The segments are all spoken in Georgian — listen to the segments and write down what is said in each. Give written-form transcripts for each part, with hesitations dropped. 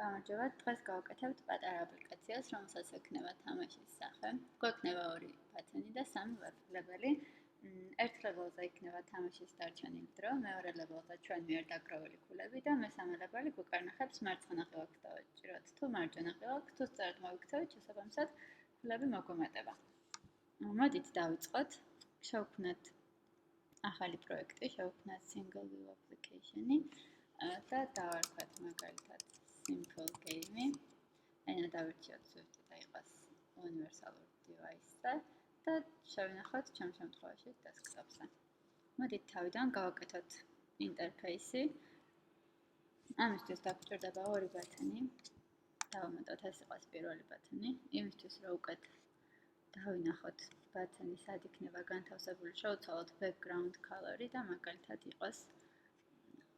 გამარჯობა, დღეს გავაკეთებთ პატარა აპლიკაციას, რომელსაც ექნება თამაშის სახე. გვექნება ორი ბათენი და სამი ლეველი. ერთ ლეველზე იქნება თამაშის დარჩენილი დრო, მეორე ლეველზე ჩვენ მიერ დაგროვილი ქულები და მესამე ლეველი გვეკარნახებს მარცხენა ღილაკს დავაჭიროთ თუ მარჯვენა ღილაკს, თუ სწორად მოვიქცევით, შესაბამისად ქულები მოგვემატება. მოდით დავიწყოთ. შევქმნათ ახალი პროექტი, შევქმნათ single view application-ი და დავარქვათ მაგალითად simple game. ენა დავირჩიოთ Swift და იყოს universal device-ზე და შევინახოთ ჩემ შემთხვევაში desktop-ზე. მოდით თავიდან გავაკეთოთ ინტერფეისი. ამისთვის დაგვჭირდება ორი ბათენი. დავამატოთ ეს იყოს პირველი ბათენი. იმისთვის რომ უკეთ დავინახოთ ბათენი სად იქნება განთავსებული, შევცვალოთ background color-ი და მაგალითად იყოს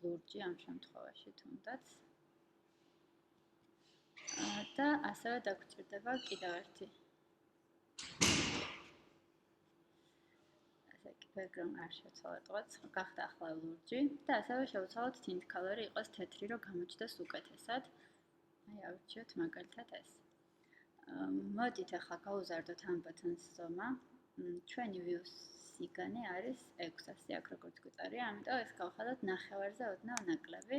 ლურჯი ამ შემთხვევაში თუნდაც. და ასევე დაგვჭირდება კიდევ ერთი. ესე იგი background არ შევცვალოთ, გახდა ახლა ლურჯი და ასევე შევცვალოთ tint color-ი იყოს თეთრი, რომ გამოჩნდეს უკეთესად. აი ავირჩიოთ მაგალითად ეს. მოდით ახლა გავუზარდოთ ამ ბათენს ზომა. ჩვენი views-იგანე არის 600, აქ როგორც გვიწერია, ამიტომ ეს გავხადოთ 9-ზე ოდნავ ნაკლები.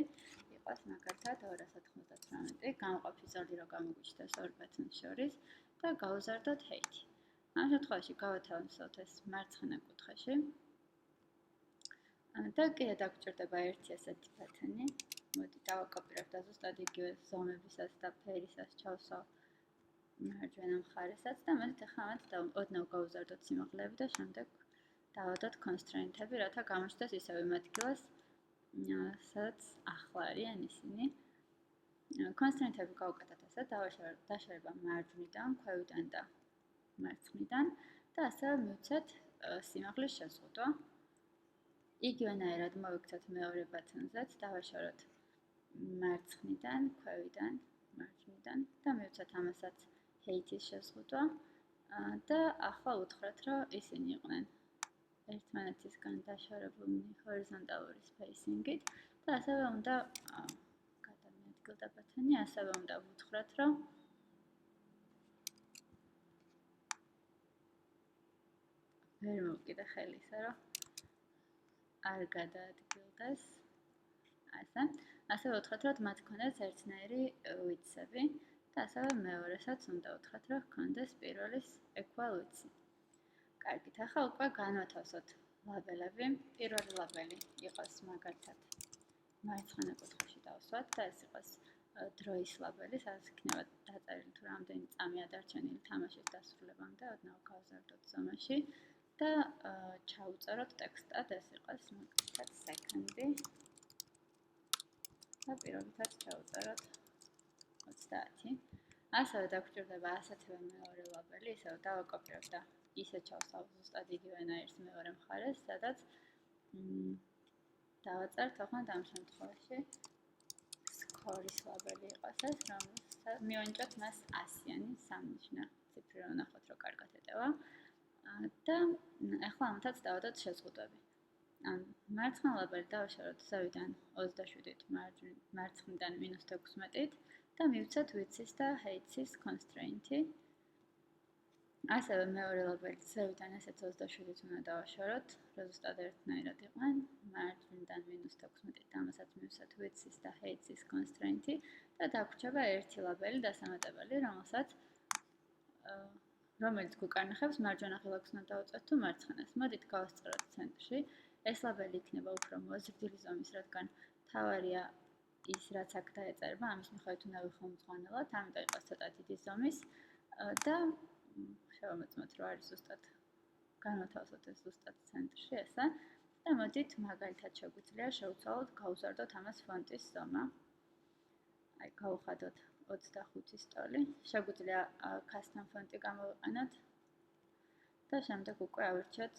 იყოს მაგალითად 298, გამოვყოფი ზოლი რომ გამოგვიჩნდეს ორ ბათენს შორის და გავუზარდოთ height. ამ შემთხვევაში გავათავისუფლოთ ეს მარცხენა კუთხეში. და კიდე დაგვჭირდება ერთი ესეთი ბათენი. მოდი დავაკოპირებ და ზუსტად იგივე ზომებისას და ფერისას ჩავსვავ მარჯვენა მხარესაც და მოდით ახლა ამათ ოდნავ გავუზარდოთ სიმაღლეები და შემდეგ დავადოთ constraint-ები, რათა გამოჩნდეს ისევ იმ ადგილას, სადაც ახლა არიან ისინი. constraint-ები გავუკეთოთ ასე, დაშორება მარჯვნიდან, ქვევიდან და მარცხნიდან და ასევე მივცეთ სიმაღლის შეზღუდვა. იგივენაირად მოვიქცეთ მეორე ბათენზეც, დავაშოროთ მარცხნიდან, ქვევიდან, მარჯვნიდან და მივცეთ ამასაც height-ის შეზღუდვა და ახლა უთხრათ, რომ ისინი იყვნენ ერთმანეთისგან დაშორებულნი ჰორიზონტალური spacing-ით და ასევე უნდა გადამიადგილდა ბათენი, ასევე უნდა ვუთხრათ, რომ ვერ მოვკიდე ხელი ისე, რომ არ გადაადგილდეს. ასევე ვუთხრათ, რომ მათ ქონდეს ერთნაირი width-ები და ასევე მეორესაც უნდა ვუთხრათ, რომ ქონდეს პირველის equal width-ი. კარგით, ახლა უკვე განვათავსოთ ლაბელები. პირველი ლაბელი იყოს მაგალითად მარცხენა კუთხეში დავსვათ და ეს იყოს დროის ლაბელი, სადაც იქნება დაწერილი თუ რამდენი წამია დარჩენილი თამაშის დასრულებამდე, ოდნავ გავზარდოთ ზომაში და ჩავუწეროთ ტექსტად, ეს იყოს მაგალითად second-ი და პირობითად ჩავუწეროთ 30. ასევე დაგვჭირდება ასეთივე მეორე ლაბელი, ისევ დავაკოპირებ და ისე ჩავსავ ზუსტად იგივენაირს მეორე მხარეს, სადაც დავაწერთ ოღონდ ამ შემთხვევაში score-ის ლაბელი იყოს ეს, რომელსაც მივანიჭოთ მას 100-იანი სამნიშნა ციფრი, რომ ნახოთ, რომ კარგად ეტევა. და ახლა ამათაც დავადოთ შეზღუდვები. მარცხენა ლაბელი დავაშოროთ ზევიდან 27-ით, მარცხნიდან -16-ით და მივცეთ width-ის და height-ის constraint-ი. ასევე მეორე ლაბელი ზევიდან ესეც 27-ით უნდა დავაშოროთ, რომ ზუსტად ერთნაირად იყვნენ, მარჯვნიდან -16-ით და ამასაც მივცეთ width-ის და height-ის constraint-ი და დაგვრჩება ერთი ლაბელი დასამატებელი, რომელიც გვეკარნახებს მარჯვენა ღილაკს უნდა დავუწყოთ თუ მარცხენას. მოდით გავასწოროთ ცენტრში. ეს ლაბელი იქნება უფრო მოზრდილი ზომის, რადგან თავარია ის, რაც აქ დაეწერება, ამის მიხედვით უნდა ვიხმოვანოთ, ამიტომ იყოს ცოტა დიდი ზომის და შევამოწმოთ, რომ არის ზუსტად განვათავსოთ ეს ზუსტად ცენტრში ესა და მოდით მაგალითად შეგვიძლია შევცვალოთ, გავუზარდოთ ამას ფონტის ზომა. აი გავუხადოთ 25-ის ტოლი. შეგვიძლია custom ფონტი გამოვიყენოთ და შემდეგ უკვე ავირჩიოთ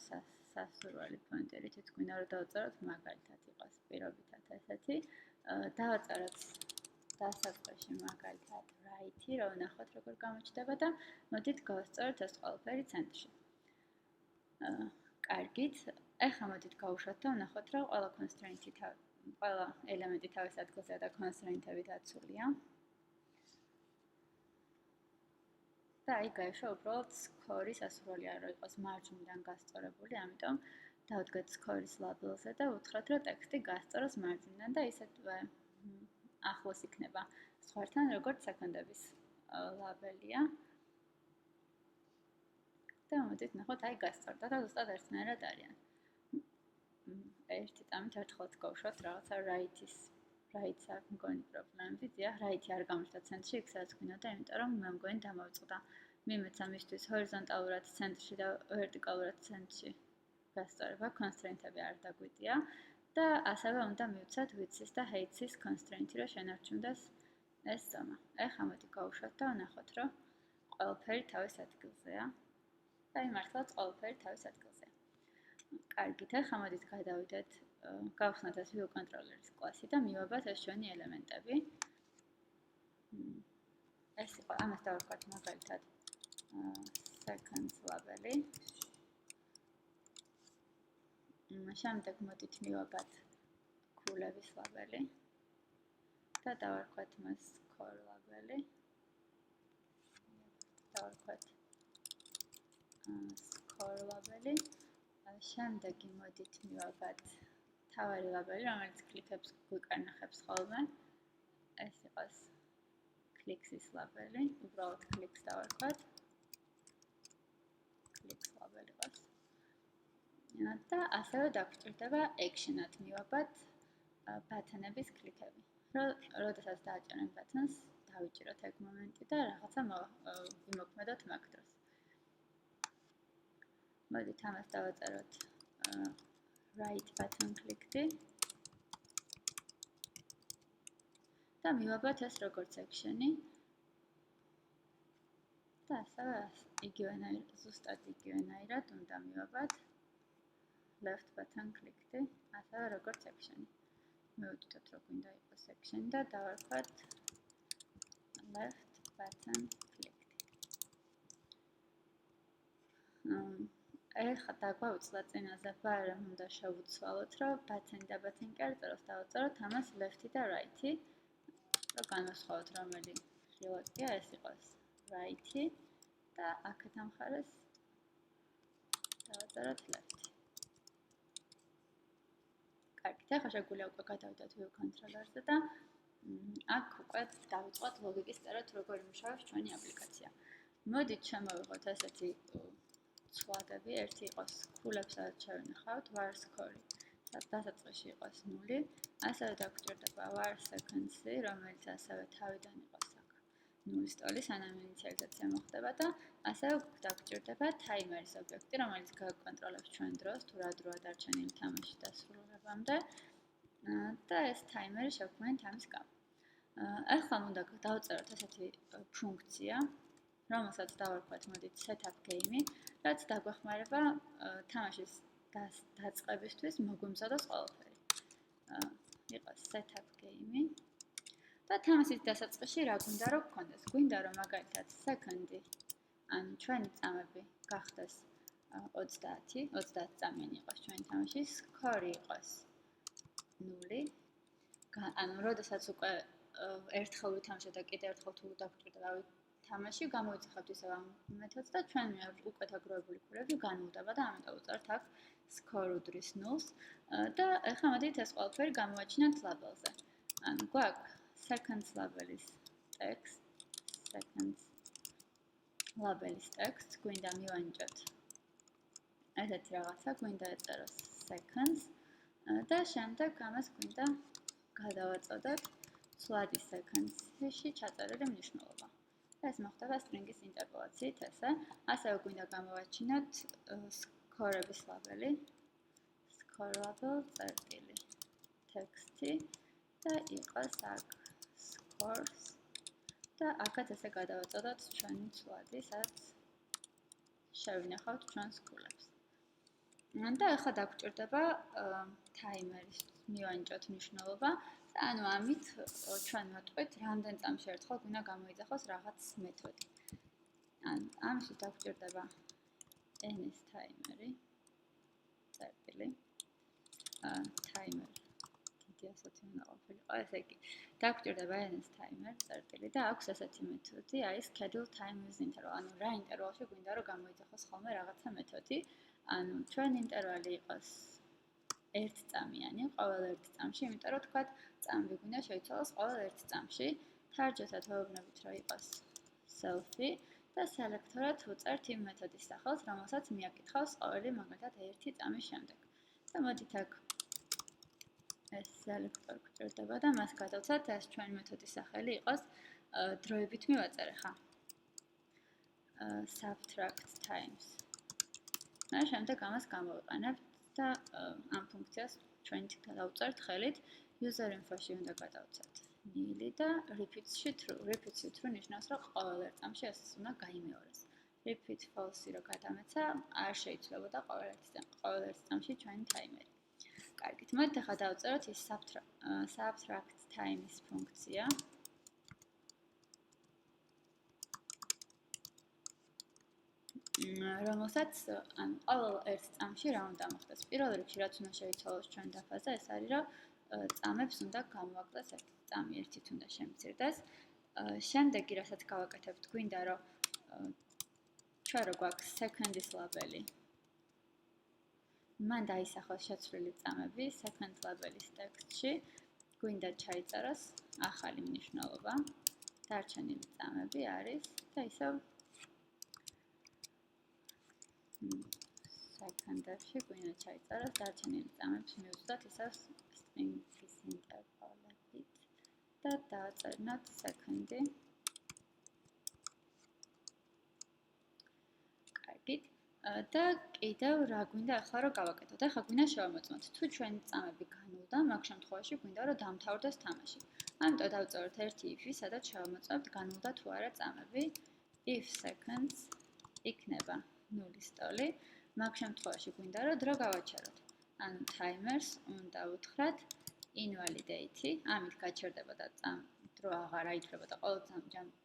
სასურველი ფონტი, რითიც გვინდა რომ დავწეროთ, მაგალითად იყოს პირობითად ესეთი. დავაწეროთ დასაწყისში მაგალითად right-ი, რომ ვნახოთ როგორ გამოჩნდება და მოდით გავასწოროთ ეს ყველაფერი ცენტრში. კარგით, ახლა მოდით გავუშვათ და ვნახოთ, რომ ყველა ელემენტი თავის ადგილზეა და constraint-ები დაცულია. და აი გაიშვა უბრალოდ სკორის ასურველი არ იყოს მარჯვნიდან გასწორებული, ამიტომ დავდგეთ სკორის ლაბელზე და უთხრათ, რომ ტექსტი გასწოროს მარჯვნიდან და ისეთვე ახლოს იქნება სხვათან, როგორც სექტების ლაბელია. და მოდით ნახოთ, აი გასწორდა და ზუსტად ერთნაირად არიან. ერთი წამით ერთხელ გავუშვათ რაღაცა right-ს აქვს მგონი პრობლემები, დიახ, right-ი არ გამოჩნდა ცენტრში, იქ სადაც გვინდოდა, იმიტომ რომ მე მგონი დამავიწყდა. მიმეც ამისთვის ჰორიზონტალურად ცენტრში და ვერტიკალურად ცენტრში გასწორება, constraint-ები არ დაგვიდია და ასევე უნდა მივცათ width-ის და height-ის constraint-ი, რომ შენარჩუნდეს ეს ზომა. ეხლა მოდი გავუშვათ და ვნახოთ, რომ ყველაფერი თავის ადგილზეა. და აი მართლაც ყველაფერი თავის ადგილზეა. კარგით, ეხლა მოდით გადავიდეთ, გავხსნათ ეს view controller-ის კლასი და მივაბათ ეს ჩვენი ელემენტები. ეს იყო, ამას დავარქვათ მაგალითად seconds label-ი. შემდეგ მოდით მივაბათ ქულების ლაბელი და დავარქვათ მას core label-ი. დავარქვათ core label-ი. შემდეგი მოდით მივაბათ თავარი ლაბელი, რომელიც კლიკებს გვიკარნახებს ხოლმე. ეს იყოს clicks-ის ლაბელი, უბრალოდ clicks დავარქვათ. clicks ლაბელი ყავს. და ასევე დაგვჭირდება action-ად მივაბათ ბატონების კლიკები. როდესაც დააჭერენ ბატონს, დავიჭიროთ ეგ მომენტი და რაღაცა ვიმოქმედოთ მაგ დროს. მოდით ამას დავაწეროთ right button click-ი და მივაბათ ეს როგორც action-ი და ასევე იგივენაირად, ზუსტად იგივენაირად უნდა მივაბათ left button click-ი, ასევე როგორც action-ი. მივუჭიდოთ, რომ გვინდა იყოს action-ი და დავარქვათ left button click-ი. ეხლა დაგვაუწყდა წინაზე ბარემ უნდა შევუცვალოთ, რომ button-ი და button-ი არ წეროს, დავაწეროთ ამას left-ი და right-ი. რომ განვასხვაოთ, რომელი ხილაკია, ეს იყოს right-ი და აქეთ ამ მხარეს დავაწეროთ left-ი. კარგით, ახლა შეგვიძლია უკვე გადავიდეთ view controller-ზე და აქ უკვე დავიწყოთ ლოგიკის წერა, თუ როგორ იმუშავებს ჩვენი აპლიკაცია. მოდით შემოვიღოთ ესეთი ცვლადები, ერთი იყოს ქულებს, სადაც შევინახავთ var score-ი, დასაწყისში იყოს 0, ასევე დაგვჭირდება var seconds-ი, რომელიც ასევე თავიდან იყოს აქ 0-ის ტოლი, სანამ ინიციალიზაცია მოხდება და ასევე დაგვჭირდება timer-ის ობიექტი, რომელიც გაკონტროლებს ჩვენ დროს, თუ რა დროა დარჩენილი თამაში დასრულებამდე და ეს timer-ი შევქმნით ამის გამო. ახლა უნდა დავწეროთ ესეთი ფუნქცია, რომელსაც დავარქვათ მოდით setup game-ი, რაც დაგვეხმარება თამაშის დაწყებისთვის მოგვიმზადოს ყველაფერი. იყოს setup game-ი და თამაშის დასაწყისში რა გვინდა რომ გქონდეს? გვინდა რომ მაგალითად second-ი, ანუ ჩვენი წამები გახდეს 30 წამიანი იყოს ჩვენი თამაშის, score-ი იყოს 0. ანუ როდესაც უკვე ერთხელ ვითამაშოთ და კიდევ ერთხელ თუ დაგვჭირდება თამაში, გამოიძახებთ ისევ ამ მეთოდს და ჩვენ უკვე დაგროვებული ქულები განულდება და ამიტომ უწევთ აქ score უდრის 0-ს და ახლა მოდით ეს ყველაფერი გამოვაჩინოთ ლაბელზე. ანუ გვაქვს seconds ლაბელის text, seconds ლაბელის text, გვინდა მივანიჭოთ ესეთი რაღაცა, გვინდა ეწეროს seconds და შემდეგ ამას გვინდა გადავაწოდოთ ცვლადი seconds-ში ჩაწერილი მნიშვნელობა. ეს მოხდება string-ის ინტერპოლაციით ესე. ასევე გვინდა გამოვაჩინოთ score-ების ლაბელი. score label წერტილი text-ი და იყოს აქ scores და აქაც ესე გადავაწოდოთ ჩვენი ცვლადი, სადაც შევინახავთ ჩვენს ქულებს. და ახლა დაგვჭირდება timer-ის მივანიჭოთ მნიშვნელობა. ანუ ამით ჩვენ ვატყვით რამდენ წამში ერთხელ გვინდა გამოიძახოს რაღაც მეთოდი. ანუ ამისთვის დაგვჭირდება n-ის timer-ი, წერტილი timer მოდი ასეთი უნდა ყოფილიყო, ესე იგი დაგვჭირდება ns timer წერტილი და აქვს ასეთი მეთოდი, აი schedule time with interval, ანუ რა ინტერვალში გვინდა რომ გამოიძახოს ხოლმე რაღაცა მეთოდი, ანუ ჩვენ ინტერვალი იყოს 1 წამიანი, ყოველ 1 წამში, იმიტომ რომ თქვათ წამები გვინდა შეიცვალოს ყოველ 1 წამში, თარჯეთად ვეუბნებით რომ იყოს selfie და სელექტორად ვუწერთ იმ მეთოდის სახელს, რომელსაც მიაკითხავს ყოველი მაგალითად 1 წამის შემდეგ. და მოდით აქ ეს სელექტორი გვჭირდება და მას გადავცათ, ეს ჩვენი მეთოდის სახელი იყოს დროებით მივაწერე ხა. Subtract times. და შემდეგ ამას გამოვიყენებთ და ამ ფუნქციას ჩვენ დავუწერთ ხელით user info-ში უნდა გადავცათ nil და repeats-ში true. Repeats-ში true ნიშნავს, რომ ყოველ 1 წამში ეს უნდა გაიმეორეს. Repeat false-ი რო გადამეცა, არ შეიძლებოდა ყოველ 1 წამში ჩვენი ტაიმერი. კარგით, მოდით ახლა დავწეროთ ის subtract times ფუნქცია. რომელსაც ანუ ყოველ 1 წამში რა უნდა მოხდეს. პირველ რიგში რაც უნდა შეიცვალოს ჩვენ დაფაზე, ეს არის რომ წამებს უნდა გამოვაკლდეს 1 წამი, ერთით უნდა შემცირდეს. შემდეგი რასაც გავაკეთებთ, გვინდა რომ ჩვენ რო გვაქვს second-ის ლაბელი. მან დაისახოს შეცვლილი წამები second ლაბელის ტექსტში. გვინდა ჩაიწეროს ახალი მნიშვნელობა. დარჩენილი წამები არის და ისევ second-ში გვინდა ჩაიწეროს დარჩენილი წამებს მივუძვდათ ისევ string-ის ინტერვალებით და დავაწერნოთ second-ი. კარგით. და კიდევ რა გვინდა ახლა რომ გავაკეთოთ? ახლა გვინდა შევამოწმოთ. თუ ჩვენი წამები განულდა, მაგ შემთხვევაში გვინდა რომ დამთავრდეს თამაში. ამიტომ დავწეროთ ერთი if-ი, სადაც შევამოწმებთ განულდა თუ არა წამები. If seconds იქნება 0-ის ტოლი, მაგ შემთხვევაში გვინდა რომ დრო გავაჩეროთ. ანუ timers უნდა უთხრათ invalidate-ი, ამით გაჩერდებოდა დრო აღარ აითვლებოდა ყოველ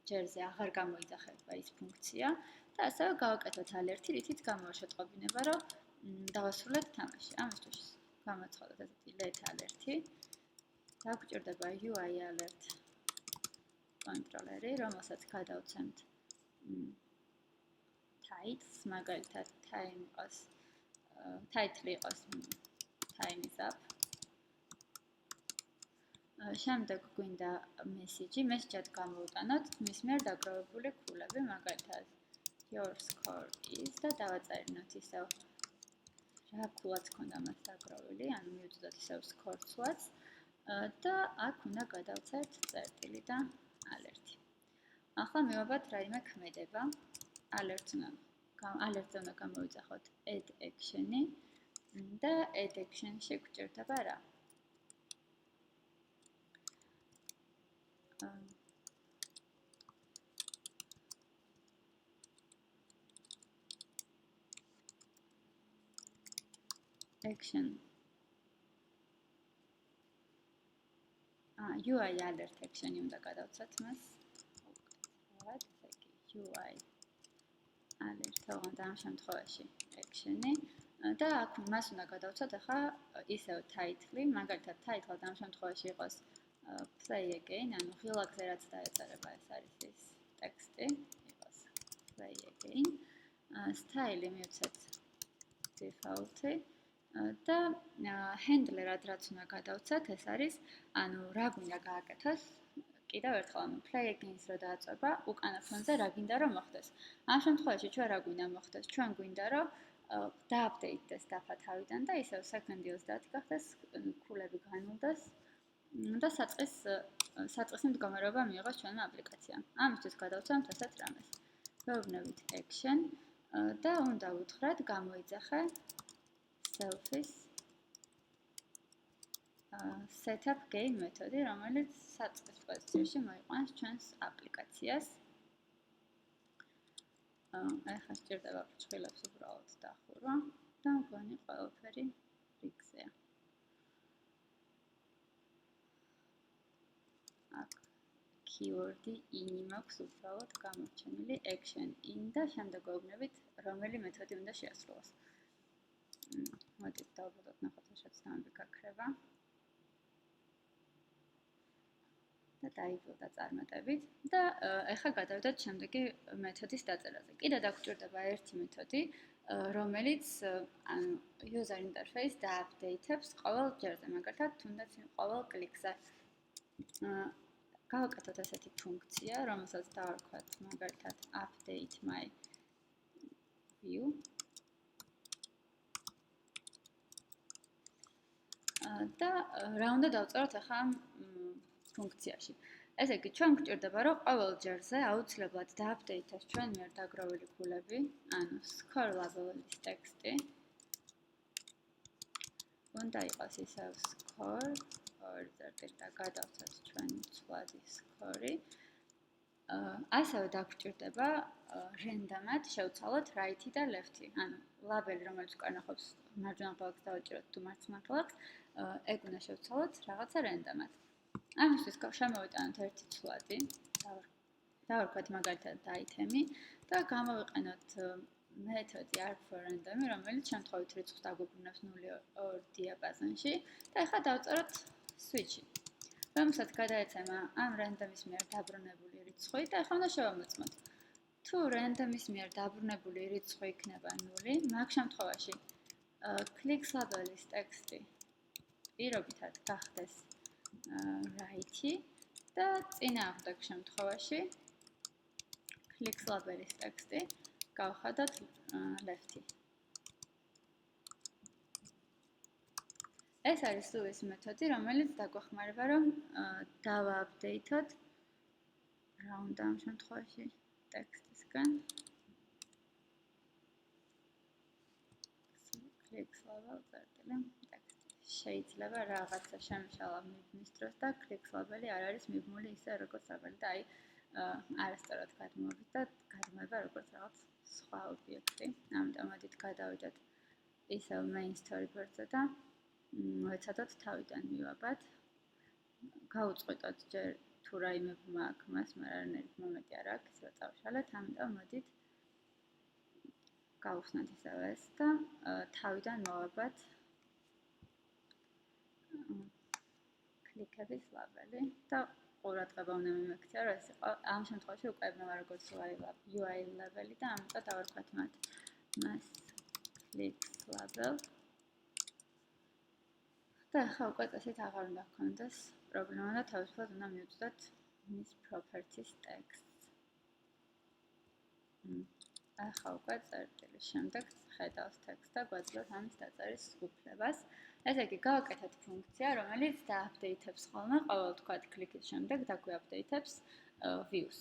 ჯერზე აღარ გამოიძახება ის ფუნქცია. და ასევე გავაკეთოთ alert-ი, რითიც გამოვაშეტყობინება, რომ დავასრულეთ თამაში. ამისთვის გამოცხადოთ ესეთი let alert-ი. დაგვჭირდება UI alert კონტროლერი, რომელსაც გადავცემთ titles, მაგალითად title იყოს time is up. შემდეგ გვინდა message-ად გამოვუტანოთ მის მიერ დაგროვებული ქულები, მაგალითად your score is და დავაწერინოთ ისევ რა ქულაც ქონდა მას დაგროვილი, ანუ მივუძვდოთ ისევ score-ს და აქ უნდა გადავწერთ წერტილი და alert-ი. ახლა მივაბათ რაიმე ქმედება. alert-ზე უნდა გამოვიძახოთ add action-ი და add action-ში გვჭირდება რა? action UI alert action-ი უნდა გადავცათ მას. ვთქვათ, ესე იგი UI alert ოღონდ ამ შემთხვევაში action-ი და აქ მას უნდა გადავცათ ახლა ისევ title-ი, მაგალითად title-ად ამ შემთხვევაში იყოს play again, ანუ ღილაკზე რაც დაეწერება ეს არის ის ტექსტი, იყოს play again. style-ი მივცეთ default-ი და handler-ად რაც უნდა გადავცათ, ეს არის, ანუ რა გვინდა გააკეთოს, კიდევ ერთხელ, ანუ play again-ს რო დააწვება, უკანა ფონზე რა გინდა რომ მოხდეს. ამ შემთხვევაში ჩვენ რა გვინდა მოხდეს? ჩვენ გვინდა რომ დააპდეიტდეს დაფა თავიდან და ისევ second-ილს დადგახდეს, ქულები განულდეს და საწყისი მდგომარეობა მიიღოს ჩვენმა აპლიკაციამ. ამისთვის გადავცემთ ასეთ რამეს. ვეუბნებით action და უნდა ვუთხრათ გამოიძახე selfies setup game მეთოდი, რომელიც საწყის პოზიციაში მოიყვანს ჩვენს აპლიკაციას. ახლა სჭირდება ფრჩხილებს უბრალოდ დახურვა და მგონი ყველაფერი რიგზეა. აქ keyword-ი in-ი მაქვს უბრალოდ გამორჩენილი action in და შემდეგ ვეუბნებით რომელი მეთოდი უნდა შეასრულოს. მოდით დავბოდოთ ნახოთ რა შეცდომები გაქრება. და დაიბლდა წარმატებით და ეხლა გადავიდეთ შემდეგი მეთოდის დაწერაზე. კიდე დაგვჭირდება ერთი მეთოდი, რომელიც user interface დააპდეითებს ყოველ ჯერზე, მაგალითად, თუნდაც ყოველ კლიკზე. გავაკეთოთ ესეთი ფუნქცია, რომელსაც დავარქვათ მაგალითად update my view. და რა უნდა დავწეროთ ახლა ამ ფუნქციაში. ესე იგი, ჩვენ გვჭირდება, რომ ყოველ ჯერზე აუცილებლად დააპდეითოს ჩვენ მიერ დაგროვილი ფულები, ანუ score label-ის ტექსტი. უნდა იყოს ისევ score, ორი წერტილი და გადავცეთ ჩვენი ცვლადი score-ი. ასევე დაგვჭირდება random-ად შევცვალოთ right-ი და left-ი. ანუ label-ი, რომელიც უკანახობს მარჯვენა ღილაკს დავაჭიროთ თუ მარცხენა ღილაკს, ეგ უნდა შევცვალოთ რაღაცა random-ად. ამისთვის შემოვიტანოთ ერთი ცვლადი, დავარქვათ მაგალითად item-ი და გამოვიყენოთ მეთოდი arg4random, რომელიც შემთხვევით რიცხვს დაგვიბრუნებს 0-2 დიაპაზონში და ახლა დავწეროთ switch-ი, რომელსაც გადაეცემა ამ random-ის მიერ დაბრუნებული რიცხვი და ახლა უნდა შევამოწმოთ. თუ random-ის მიერ დაბრუნებული რიცხვი იქნება 0, მაგ შემთხვევაში clicks label-ის ტექსტი პირობითად გახდეს right-ი და წინააღმდეგ შემთხვევაში clicks label-ის ტექსტი გავხადოთ left-ი. ეს არის სულ ის მეთოდი, რომელიც დაგვეხმარება, რომ დავააპდეითოთ რა უნდა ამ შემთხვევაში ტექსტისგან. clicks label წერტილი ტექსტი. შეიძლება რაღაცა შემშალა მიბმის დროს და clicks label-ი არ არის მიბმული ისე როგორც label და აი არასწორად გადმოვიდეთ და გადმოება როგორც რაღაც სხვა ობიექტი. ამიტომ მოდით გადავიდეთ ისევ main storyboard-ზე და ვეცადოთ თავიდან მივაბად. გავუწყვეტოთ ჯერ თუ რაიმე ბმა აქვს მას, მაგრამ არანაირი ბმა მეტი არ აქვს, ისე წავშალეთ. ამიტომ მოდით გავხსნათ ისევ ეს და თავიდან მოვაბად კლიკების label-ი და ყურადღება უნდა მიმექცია, რომ ეს იყო ამ შემთხვევაში უკვე ეբნება როგორც UI label-ი და ამიტომ დავარქვათ მათ mass clicks label. და ახლა უკვე წესით აღარ უნდა გქონდეს პრობლემა და თავისუფლად უნდა მივუწოდოთ მის properties text. ახლა უკვე წერტილის შემდეგ ხედავს ტექსტს და გვაძლევს ამის დაწერის უფლებას. ესე იგი, გავაკეთეთ ფუნქცია, რომელიც დააპდეითებს ხოლმე ყოველ თქვათ კლიკის შემდეგ და გვაპდეითებს views.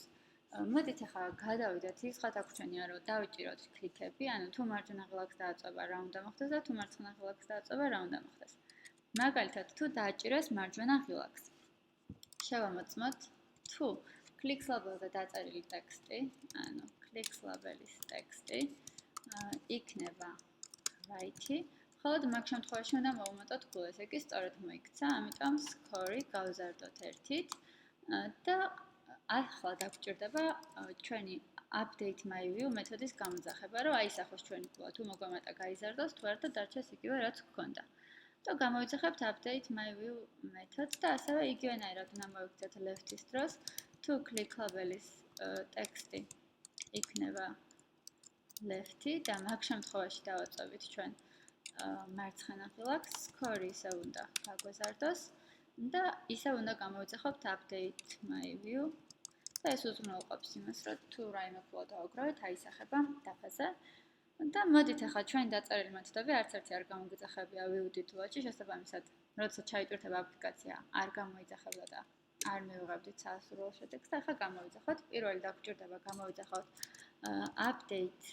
მოდით ახლა გადავიდეთ ის ხათ აგვჩვენია, რომ დავიჭიროთ კლიკები, ანუ თუ მარჯვენა ღილაკს დააწვევა რა უნდა მოხდეს და თუ მარცხენა ღილაკს დააწვევა რა უნდა მოხდეს. მაგალითად, თუ დააჭიროს მარჯვენა ღილაკს. შევამოწმოთ, თუ clicks label-ზე დაწერილი ტექსტი, ანუ clicks label-ის ტექსტი იქნება right-ი, ხოლო მაგ შემთხვევაში უნდა მოვუმატოთ გულ, ესე იგი სწორედ მოიქცა, ამიტომ score-ი გავზარდოთ 1-ით და ახლა დაგვჭირდება ჩვენი update my view მეთოდის გამოძახება, რომ აისახოს ჩვენი გულა, თუ მოგვამატა გაიზარდოს, თუ არა და დარჩეს იგივე რაც გვქონდა. და გამოვიძახებთ update my view მეთოდს და ასევე იგივენაირად უნდა მოვიქცეთ left-ის დროს, თუ click label-ის ტექსტი იქნება left-ი და მაგ შემთხვევაში დავაწვევით ჩვენ მარცხენა ღილაკს, score-ი ისევ უნდა გაგვეზარდოს და ისევ უნდა გამოვიძახოთ update my view და ეს უზრუნველყოფს იმას, რომ თუ რაიმე ფულა დავაგროვეთ, აისახება დაფაზე. და მოდით ახლა ჩვენი დაწერილი მეთოდები არც ერთი არ გამოგვიძახებია view-ით ლოჯი, შესაბამისად, როდესაც ჩაიტვირთება აპლიკაცია, არ გამოიძახებდა და არ მივიღებდით საასურველ შედეგს და ახლა გამოვიძახოთ. პირველი დაგვჭირდება გამოვიძახოთ update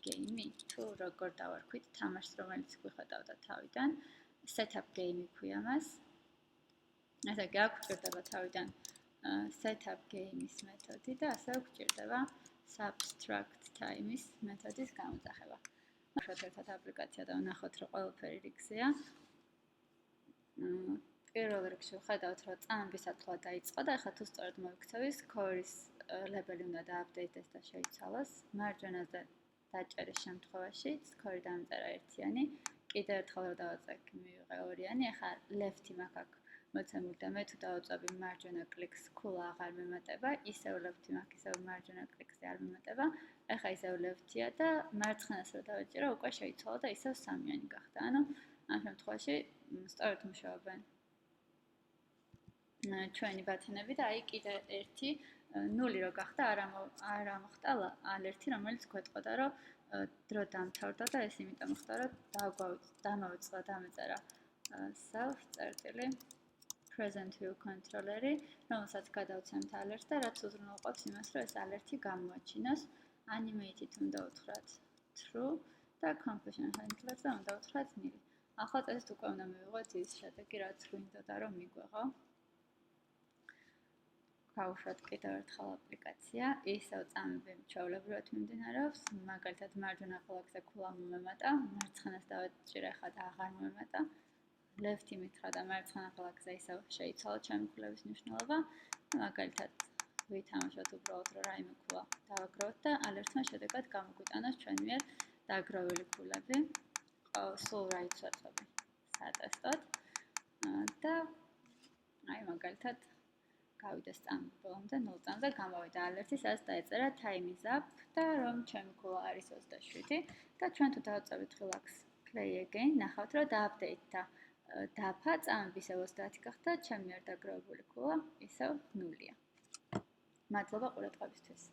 game-ი, თუ როგორ დავარქვით თამაშს, რომელიც გვიხატავდა თავიდან, setup game-ი ქვია მას. ესე იგი, აქ გვჭირდება თავიდან setup game-ის მეთოდი და ასევე გვჭირდება subtract time-ის მეთოდის გამოძახება. ნახოთ ერთად აპლიკაცია და ვნახოთ, რომ ყველაფერი რიგზეა. პირველ რიგში ვხედავთ, რომ წამების ათვლა დაიწყო და ახლა თუ სწორედ მოვიქცევი, score-ის label-ი უნდა დააპდეითდეს და შეიცვალოს. მარჯვენაზე დაჭერის შემთხვევაში score-ი დამწერა ერთიანი, კიდევ ერთხელ რომ დავაწყე, მივიღე ორიანი. ახლა left-ი მაქვს აქ მოცემული და მე თუ დავუწყები მარჯვენა კლიკს, ქულა აღარ მიმატება, ისევ left-ი მაქვს, ისევ მარჯვენა კლიკზე არ მიმატება. ეხლა ისევ left-ია და მარცხენას რო დავეჭირო, უკვე შეიცვალა და ისევ სამიანი გახდა. ანუ ამ შემთხვევაში სწორედ მუშაობენ ჩვენი ბათონები და აი კიდე ერთი ნული რო გახდა, არ ამოხდა ალერთი, რომელიც გვეტყოდა, რომ დრო დამთავრდა და ეს იმიტომ ხდა, რომ დამოვიწყდა დამეწერა self-წერტილი present view controller-ი, რომელსაც გადავცემთ ალერთს და რაც უზრუნველყოფს იმას, რომ ეს ალერთი გამოაჩინოს. Animated უნდა უთხრათ true და completion handler-ზე უნდა უთხრათ nil. ახლა წესით უკვე უნდა მივიღოთ ის შედეგი, რაც გვინდოდა რომ მიგვეღო. გავუშვათ კიდევ ერთხელ აპლიკაცია, ისევ წამები ჩვეულებრივად მიმდინარეობს, მაგალითად მარჯვენა ფლანგზე ქულა მომემატა, მარცხენას დავეჭირე ხა და აღარ მომემატა. left-ი მითხრა და მარცხენა ფლანგზე ისევ შეიცვალა ჩემი ქულების მნიშვნელობა. მაგალითად ვითამაშოთ უბრალოდ რომ რაიმე ქულა დავაგროვოთ და ალერთმა შედეგად გამოგვიტანოს ჩვენ მიერ დაგროვილი ქულები. სულ რა იცვაწები სატესტოდ და აი მაგალითად გავიდეს წამი ბოლომდე 0 წამზე გამოვიდა ალერთი, სადაც დაეწერა time is up და რომ ჩემი ქულა არის 27 და ჩვენ თუ დავწევით ღილაკს play again, ნახავთ რომ დააპდეიტდა დაფა, წამები ისევ 30 გახდა, ჩემი არ დაგროვებული ქულა ისევ 0-ია. მადლობა ყურადღებისთვის.